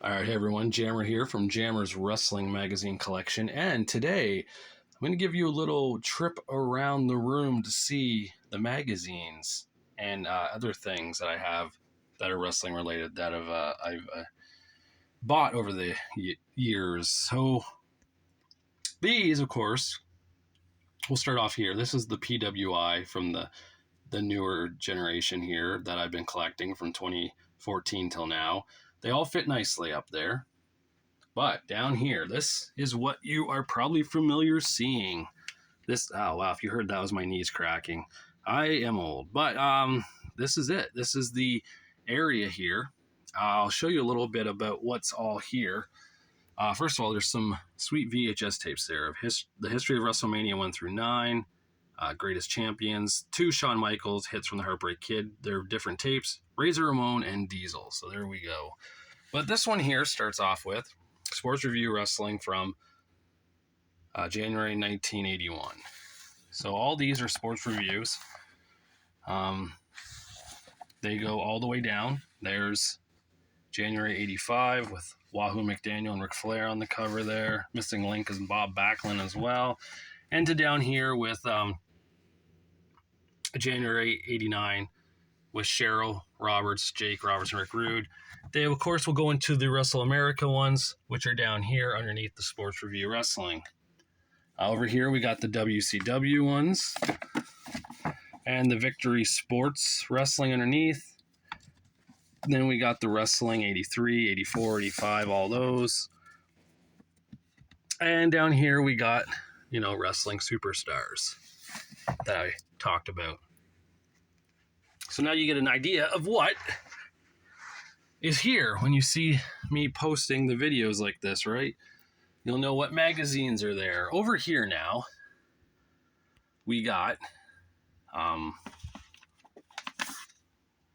All right, hey everyone, Jammer here from Jammer's Wrestling Magazine Collection, and today I'm going to give you a little trip around the room to see the magazines and other things that I have that are wrestling related that I've bought over the years. So these, of course, we'll start off here. This is the PWI from the newer generation here that I've been collecting from 2014 till now. They all fit nicely up there. But down here, this is what you are probably familiar seeing. This, oh wow, if you heard that was my knees cracking. I am old, but this is it. This is the area here. I'll show you a little bit about what's all here. First of all, there's some sweet VHS tapes there of the history of WrestleMania 1 through 9, Greatest Champions, 2 Shawn Michaels, hits from the Heartbreak Kid. They're different tapes, Razor Ramon and Diesel. So there we go. But this one here starts off with Sports Review Wrestling from January 1981. So all these are sports reviews. They go all the way down. There's January 85 with Wahoo McDaniel and Ric Flair on the cover there. Missing link is Bob Backlund as well. And to down here with January 89 with Cheryl Roberts, Jake Roberts, and Rick Rude. They, of course, will go into the Wrestle America ones, which are down here underneath the Sports Review Wrestling. Over here, we got the WCW ones and the Victory Sports Wrestling underneath. Then we got the Wrestling 83, 84, 85, all those. And down here, we got, Wrestling Superstars that I talked about. So now you get an idea of what is here when you see me posting the videos like this, right? You'll know what magazines are there. Over here now, we got,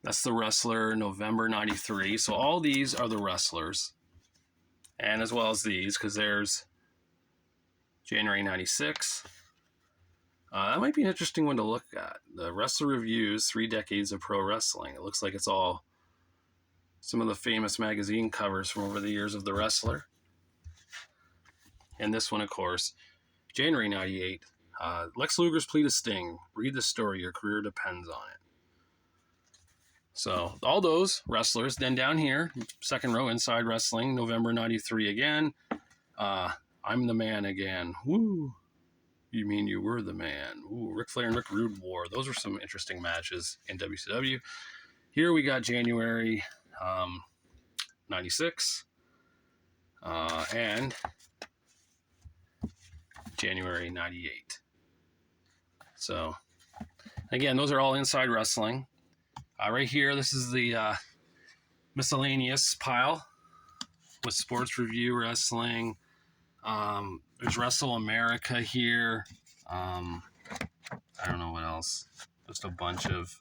that's the Wrestler November 93. So all these are the wrestlers. And as well as these, because there's January 96. That might be an interesting one to look at. The Wrestler Reviews, 3 Decades of Pro Wrestling. It looks like it's all some of the famous magazine covers from over the years of the wrestler. And this one, of course, January 98. Lex Luger's Plea to Sting. Read the story. Your career depends on it. So all those wrestlers. Then down here, second row, Inside Wrestling, November 93 again. I'm the Man again. Woo. You mean you were the man. Ooh, Ric Flair and Rick Rude War. Those were some interesting matches in WCW. Here we got January 96 and January 98. So, again, those are all Inside Wrestling. Right here, this is the miscellaneous pile with Sports Review Wrestling. There's Wrestle America here. I don't know what else. Just a bunch of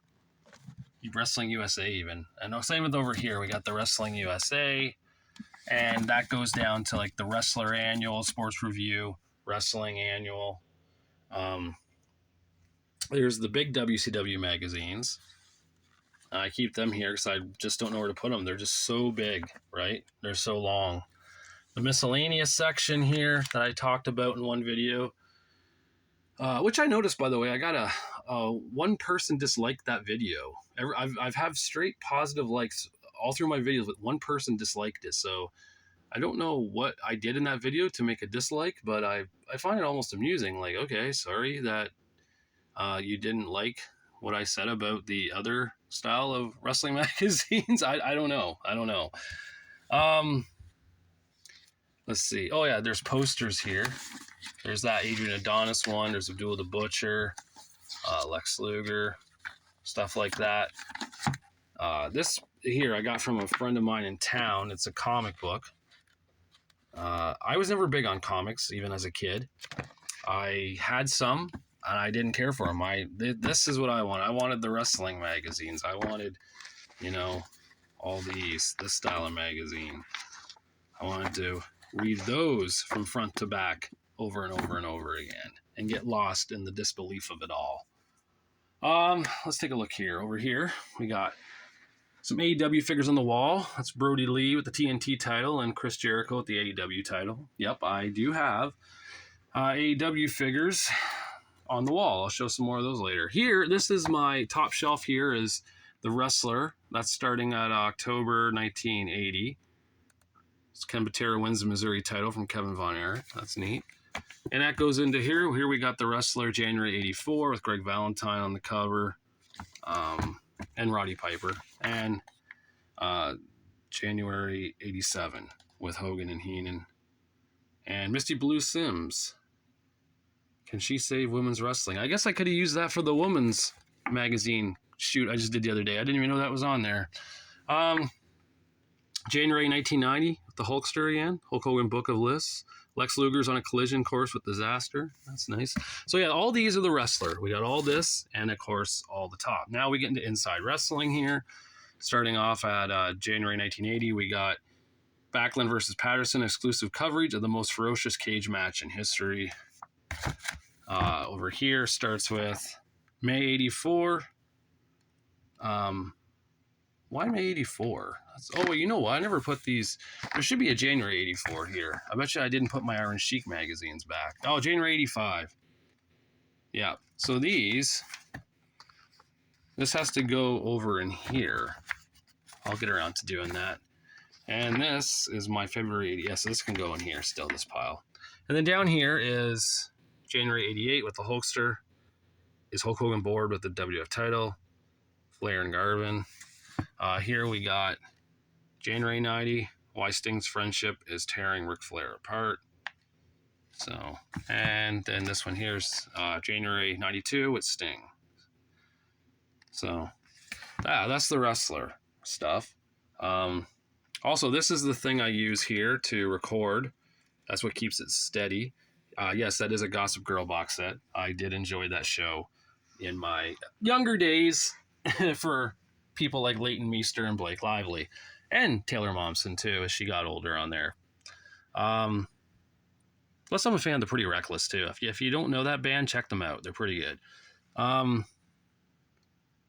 Wrestling USA even. And same with over here. We got the Wrestling USA. And that goes down to like the Wrestler Annual, Sports Review, Wrestling Annual. There's the big WCW magazines. I keep them here because I just don't know where to put them. They're just so big, right? They're so long. The miscellaneous section here that I talked about in one video, which I noticed, by the way, I got one person disliked that video. I've had straight positive likes all through my videos, but one person disliked it. So I don't know what I did in that video to make a dislike, but I find it almost amusing. Like, okay, sorry that you didn't like what I said about the other style of wrestling magazines. I don't know. Let's see. Oh, yeah, there's posters here. There's that Adrian Adonis one. There's Abdul the Butcher, Lex Luger, stuff like that. This here I got from a friend of mine in town. It's a comic book. I was never big on comics, even as a kid. I had some, and I didn't care for them. This is what I wanted. I wanted the wrestling magazines. I wanted, all this style of magazine. I wanted to read those from front to back over and over and over again and get lost in the disbelief of it all. Let's take a look here. Over here, we got Some AEW figures on the wall. That's Brody Lee with the TNT title and Chris Jericho with the AEW title. Yep, I do have AEW figures on the wall. I'll show some more of those later. Here, this is my top shelf. Here is The Wrestler. That's starting at October 1980. Ken Patera wins the Missouri title from Kevin Von Erich. That's neat. And that goes into here. Here we got The Wrestler January 84 with Greg Valentine on the cover. And Roddy Piper. And January 87 with Hogan and Heenan. And Misty Blue Sims. Can she save women's wrestling? I guess I could have used that for the women's magazine shoot I just did the other day. I didn't even know that was on there. January 1990 with the Hulkster again. Hulk Hogan Book of Lists. Lex Luger's on a collision course with Disaster. That's nice. So yeah, all these are The Wrestler. We got all this and of course all the top. Now we get into Inside Wrestling here. Starting off at January 1980, we got Backlund versus Patterson exclusive coverage of the most ferocious cage match in history. Over here starts with May 84. Why May 84? Oh, you know what? I never put these. There should be a January 84 here. I bet you I didn't put my Iron Sheik magazines back. Oh, January 85. Yeah. So this has to go over in here. I'll get around to doing that. And this is my February 80. Yeah, so this can go in here still, this pile. And then down here is January 88 with the Hulkster. Is Hulk Hogan bored with the WF title? Flair and Garvin. Here we got January 90. Why Sting's friendship is tearing Ric Flair apart. So, and then this one here's January 92 with Sting. So, that's The Wrestler stuff. Also, this is the thing I use here to record. That's what keeps it steady. Yes, that is a Gossip Girl box set. I did enjoy that show in my younger days for people like Leighton Meester and Blake Lively. And Taylor Momsen, too, as she got older on there. Plus, I'm a fan of The Pretty Reckless, too. If you don't know that band, check them out. They're pretty good.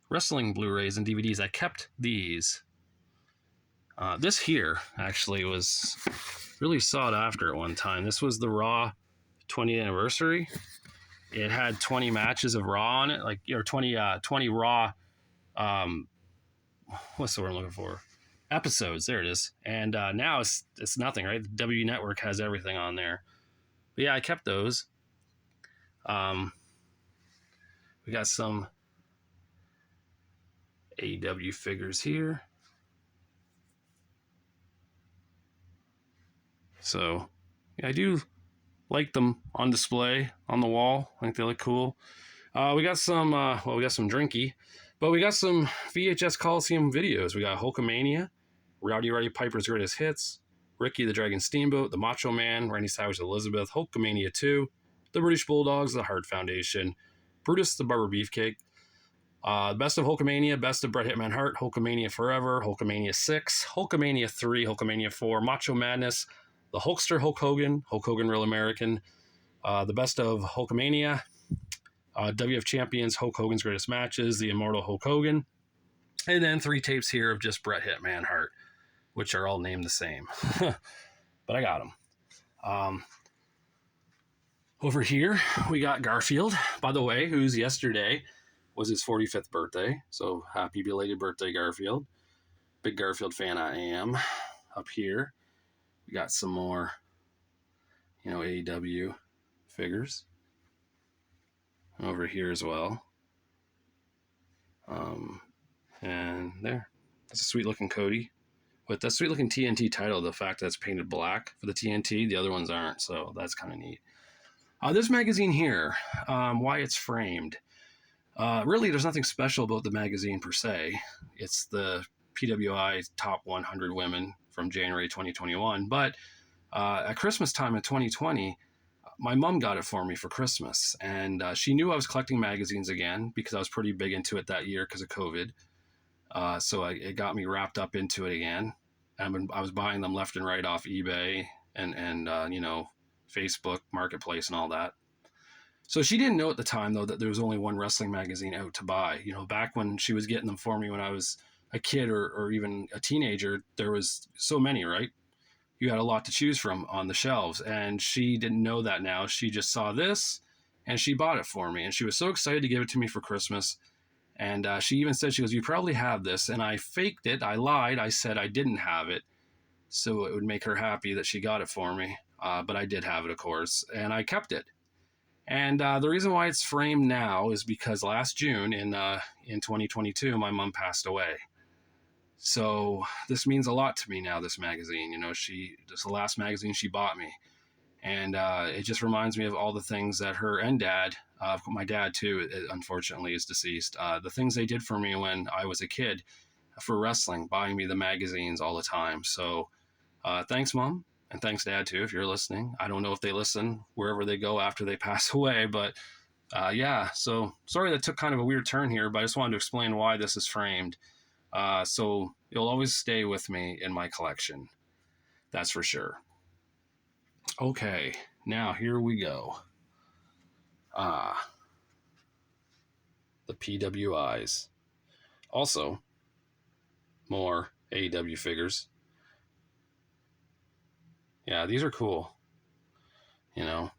Wrestling Blu-rays and DVDs. I kept these. This here, actually, was really sought after at one time. This was the Raw 20th anniversary. It had 20 matches of Raw on it, like, or 20 Raw, what's the word I'm looking for? Episodes. There it is. And now it's nothing, right? The W Network has everything on there. But yeah, I kept those. We got some AEW figures here. So yeah, I do like them on display on the wall. I think they look cool. We got some Drinky, but we got some VHS Coliseum videos. We got Hulkamania, Roddy Piper's Greatest Hits, Ricky the Dragon Steamboat, The Macho Man, Randy Savage Elizabeth, Hulkamania 2, The British Bulldogs, The Hart Foundation, Brutus the Barber Beefcake, Best of Hulkamania, Best of Bret Hitman Hart, Hulkamania Forever, Hulkamania 6, Hulkamania 3, Hulkamania 4, Macho Madness, The Hulkster Hulk Hogan, Hulk Hogan Real American, The Best of Hulkamania, WF Champions, Hulk Hogan's Greatest Matches, The Immortal Hulk Hogan, and then 3 tapes here of just Bret Hitman Hart, which are all named the same. But I got them. Over here, we got Garfield, by the way, whose yesterday was his 45th birthday. So happy belated birthday, Garfield. Big Garfield fan I am. Up here, we got some more, AEW figures. Over here as well. And there. That's a sweet looking Cody. With that sweet looking TNT title, the fact that it's painted black for the TNT, the other ones aren't, so that's kind of neat. This magazine here, why it's framed. Really, there's nothing special about the magazine per se. It's the PWI Top 100 Women from January 2021. But at Christmas time in 2020, my mom got it for me for Christmas. And she knew I was collecting magazines again because I was pretty big into it that year because of COVID. So it got me wrapped up into it again. I was buying them left and right off eBay and Facebook Marketplace and all that. So she didn't know at the time, though, that there was only one wrestling magazine out to buy. Back when she was getting them for me when I was a kid or even a teenager, there was so many, right? You had a lot to choose from on the shelves. And she didn't know that now. She just saw this and she bought it for me. And she was so excited to give it to me for Christmas. And she even said, she goes, "You probably have this." And I faked it. I lied. I said I didn't have it. So it would make her happy that she got it for me. But I did have it, of course. And I kept it. And the reason why it's framed now is because last June in 2022, my mom passed away. So this means a lot to me now, this magazine. You know, this is the last magazine she bought me. And it just reminds me of all the things that her and dad, my dad too, unfortunately is deceased, the things they did for me when I was a kid for wrestling, buying me the magazines all the time. So thanks, Mom. And thanks, Dad, too, if you're listening. I don't know if they listen wherever they go after they pass away, but yeah. So sorry that took kind of a weird turn here, but I just wanted to explain why this is framed. So you'll always stay with me in my collection. That's for sure. Okay, now here we go. The PWIs. Also, more AEW figures. Yeah, these are cool. You know,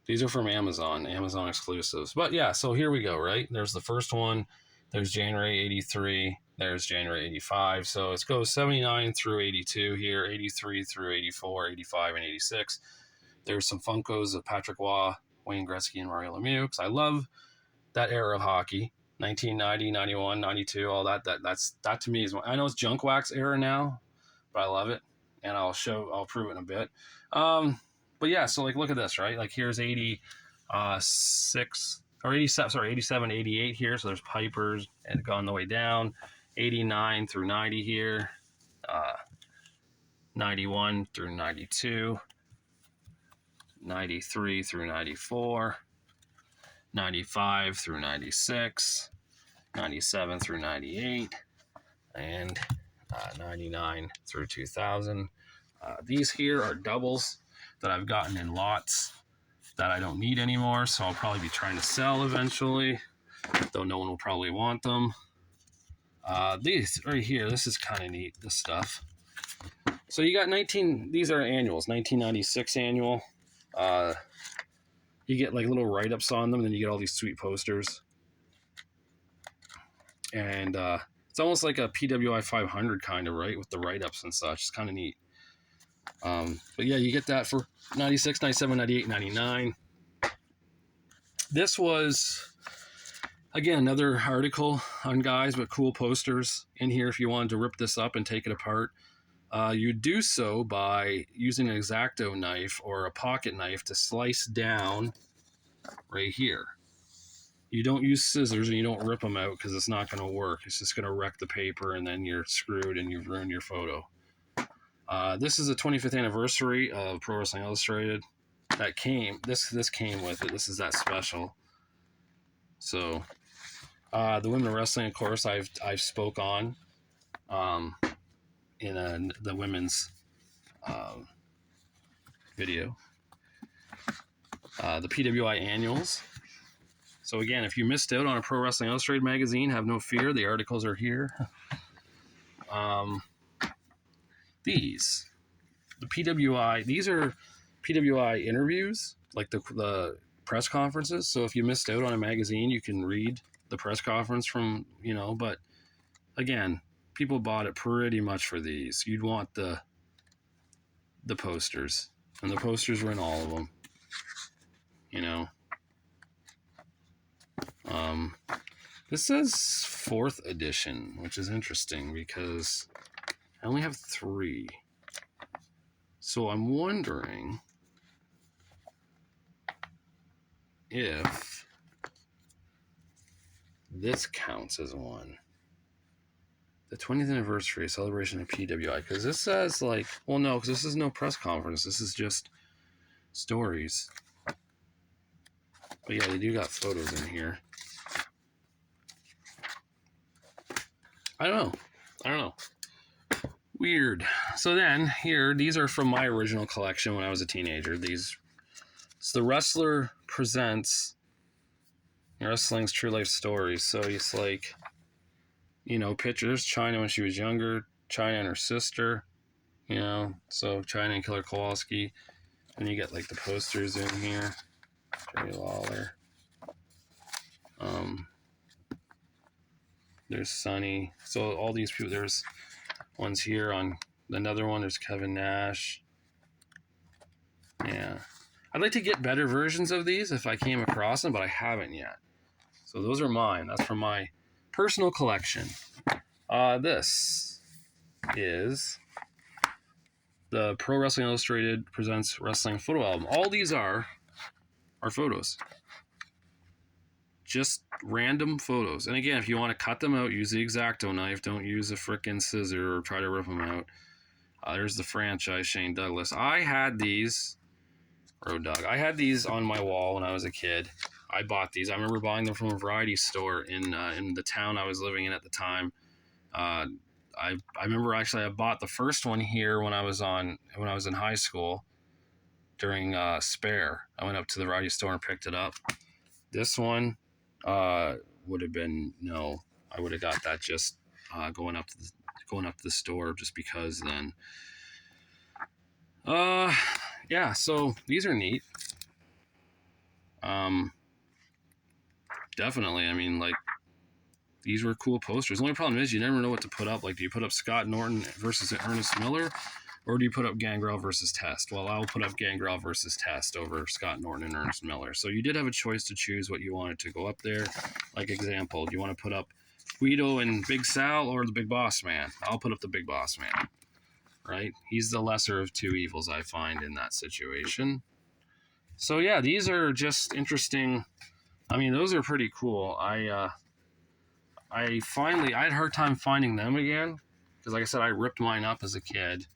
these are from Amazon exclusives. But yeah, so here we go, right? There's the first one. There's January 83. There's January 85. So it goes 79 through 82 here, 83 through 84, 85, and 86. There's some Funkos of Patrick Waugh, Wayne Gretzky, and Mario Lemieux, because I love that era of hockey. 1990, 91, 92, all that. That to me is, I know it's junk wax era now, but I love it. And I'll prove it in a bit. But yeah, so like, look at this, right? Like here's 86 or 87, sorry, 87, 88 here. So there's Pipers and going the way down, 89 through 90 here, 91 through 92, 93 through 94, 95 through 96, 97 through 98, and 99 through 2000. These here are doubles that I've gotten in lots that I don't need anymore, so I'll probably be trying to sell eventually, though no one will probably want them. These right here, this is kind of neat, this stuff. So you got these are annuals, 1996 annual. You get like little write-ups on them, and then you get all these sweet posters. And it's almost like a PWI 500 kind of, right, with the write-ups and such. It's kind of neat. But yeah, you get that for 96, 97, 98, 99. This was, again, another article on guys with cool posters in here. If you wanted to rip this up and take it apart, you do so by using an X-Acto knife or a pocket knife to slice down right here. You don't use scissors and you don't rip them out because it's not going to work. It's just going to wreck the paper and then you're screwed and you've ruined your photo. This is the 25th anniversary of Pro Wrestling Illustrated. This came with it. This is that special. So the women of wrestling, of course, I've spoke on in the women's video. The PWI annuals. So again, if you missed out on a Pro Wrestling Illustrated magazine, have no fear. The articles are here. These are PWI interviews, like the press conferences. So if you missed out on a magazine, you can read the press conference from, but again, people bought it pretty much for these. You'd want the posters, and the posters were in all of them, This says 4th edition, which is interesting because I only have 3. So I'm wondering if this counts as one. The 20th anniversary celebration of PWI, because this says no, because this is no press conference. This is just stories. But yeah, they do got photos in here. I don't know. Weird. So then here, these are from my original collection when I was a teenager. It's The Wrestler Presents Wrestling's True Life Stories. So it's like, pictures. China when she was younger, China and her sister, so China and Killer Kowalski. And you get like the posters in here. Jerry Lawler. There's Sonny. So all these people, there's ones here on another one. There's Kevin Nash. Yeah. I'd like to get better versions of these if I came across them, but I haven't yet. So those are mine. That's from my personal collection. This is the Pro Wrestling Illustrated Presents Wrestling Photo Album. All these are photos. Just random photos. And again, if you want to cut them out, use the X-Acto knife. Don't use a frickin' scissor or try to rip them out. There's the franchise, Shane Douglas. I had these, Road Dogg. I had these on my wall when I was a kid. I bought these. I remember buying them from a variety store in the town I was living in at the time. I remember actually I bought the first one here when I was in high school during Spare. I went up to the variety store and picked it up. This one would have been I would have got that just going up to the store just because then. Yeah, so these are neat. Definitely. I mean, like, these were cool posters. The only problem is you never know what to put up. Like, do you put up Scott Norton versus Ernest Miller, or do you put up Gangrel versus Test? Well, I'll put up Gangrel versus Test over Scott Norton and Ernest Miller. So you did have a choice to choose what you wanted to go up there. Like, example, do you want to put up Guido and Big Sal or the Big Boss Man? I'll put up the Big Boss Man, right? He's the lesser of two evils, I find, in that situation. So, yeah, these are just interesting. I mean, those are pretty cool. I had a hard time finding them again because, like I said, I ripped mine up as a kid.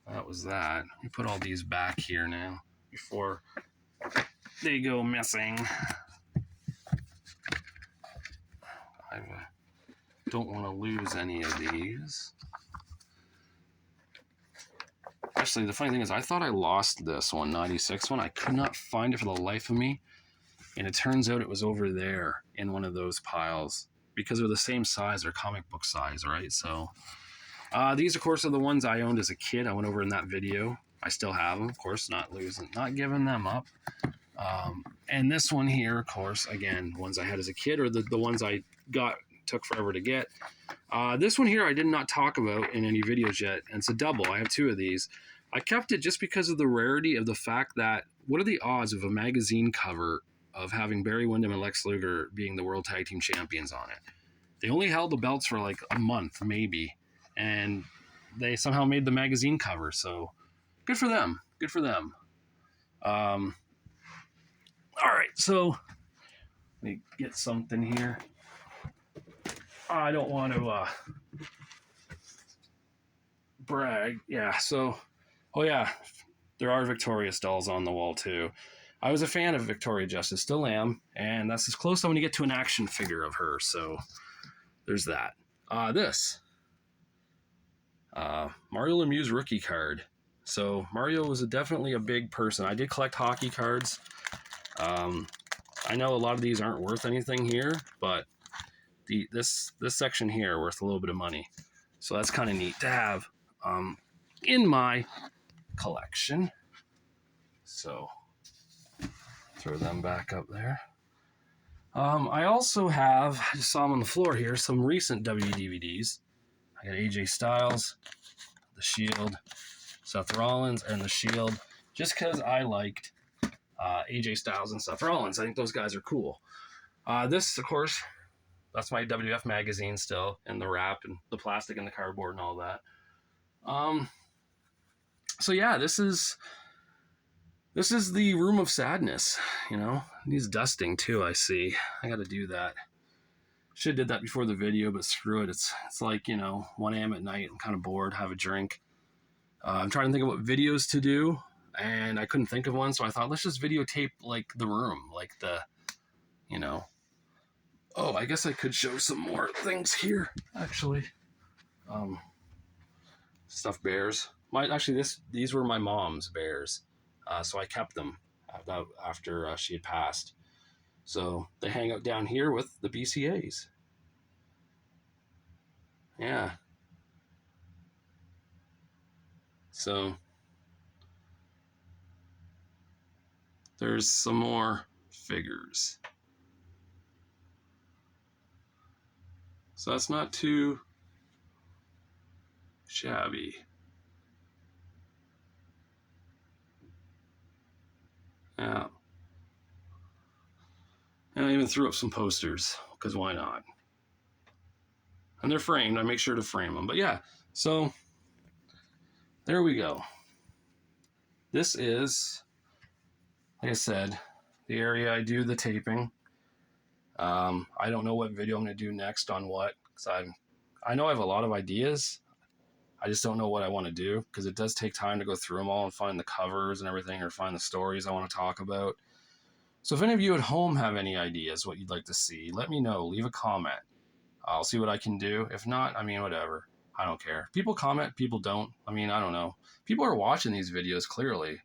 That was that. We put all these back here now before they go missing. I don't want to lose any of these. Actually, the funny thing is, I thought I lost this 196 one. I could not find it for the life of me. And it turns out it was over there in one of those piles because they're the same size. They're comic book size, right? So these, of course, are the ones I owned as a kid. I went over in that video. I still have them, of course, not giving them up. And this one here, of course, again, ones I had as a kid or the ones I took forever to get. This one here I did not talk about in any videos yet, and it's a double. I have two of these. I kept it just because of the rarity of the fact that what are the odds of a magazine cover of having Barry Windham and Lex Luger being the World Tag Team Champions on it? They only held the belts for like a month, maybe, and they somehow made the magazine cover, so good for them. Good for them. All right, so let me get something here. I don't want to brag. Yeah, so, there are Victoria dolls on the wall too. I was a fan of Victoria Justice, still am, and that's as close I'm going to get to an action figure of her, so there's that. This. Mario Lemieux's rookie card. So Mario was definitely a big person. I did collect hockey cards. I know a lot of these aren't worth anything here, but this section here worth a little bit of money. So that's kind of neat to have in my collection. So throw them back up there. I also have, I just saw them on the floor here, some recent WDVDs. I got AJ Styles, The Shield, Seth Rollins, and The Shield, just because I liked AJ Styles and Seth Rollins. I think those guys are cool. This, of course, that's my WWF magazine still, and the wrap and the plastic and the cardboard and all that. So yeah, this is the Room of Sadness, Needs dusting too, I see. I got to do that. Should have did that before the video, but screw it. It's like, 1 a.m. at night. I'm kind of bored, have a drink. I'm trying to think of what videos to do, and I couldn't think of one, so I thought, let's just videotape, like, the room, like the, Oh, I guess I could show some more things here, actually. Stuffed bears. These were my mom's bears, so I kept them after she had passed. So they hang out down here with the BCAs. Yeah. So there's some more figures. So that's not too shabby. Yeah. And I even threw up some posters, because why not? And they're framed. I make sure to frame them. But yeah, so there we go. This is, like I said, the area I do the taping. I don't know what video I'm going to do next on what, because I know I have a lot of ideas. I just don't know what I want to do, because it does take time to go through them all and find the covers and everything, or find the stories I want to talk about. So if any of you at home have any ideas what you'd like to see, let me know. Leave a comment. I'll see what I can do. If not, I mean, whatever. I don't care. People comment, people don't. I mean, I don't know. People are watching these videos clearly,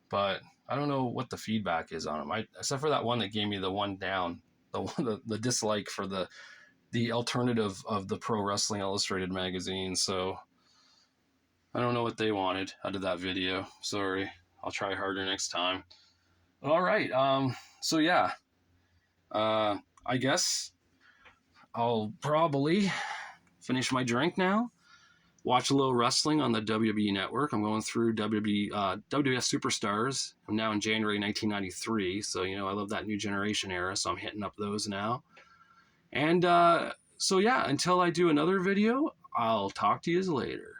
but I don't know what the feedback is on them. Except for that one that gave me the one down, the dislike for the alternative of the Pro Wrestling Illustrated magazine. So I don't know what they wanted out of that video. Sorry. I'll try harder next time. All right. So yeah. I guess I'll probably finish my drink now. Watch a little wrestling on the WWE Network. I'm going through WWF Superstars. I'm now in January 1993, so I love that new generation era, so I'm hitting up those now. And so yeah, until I do another video, I'll talk to you later.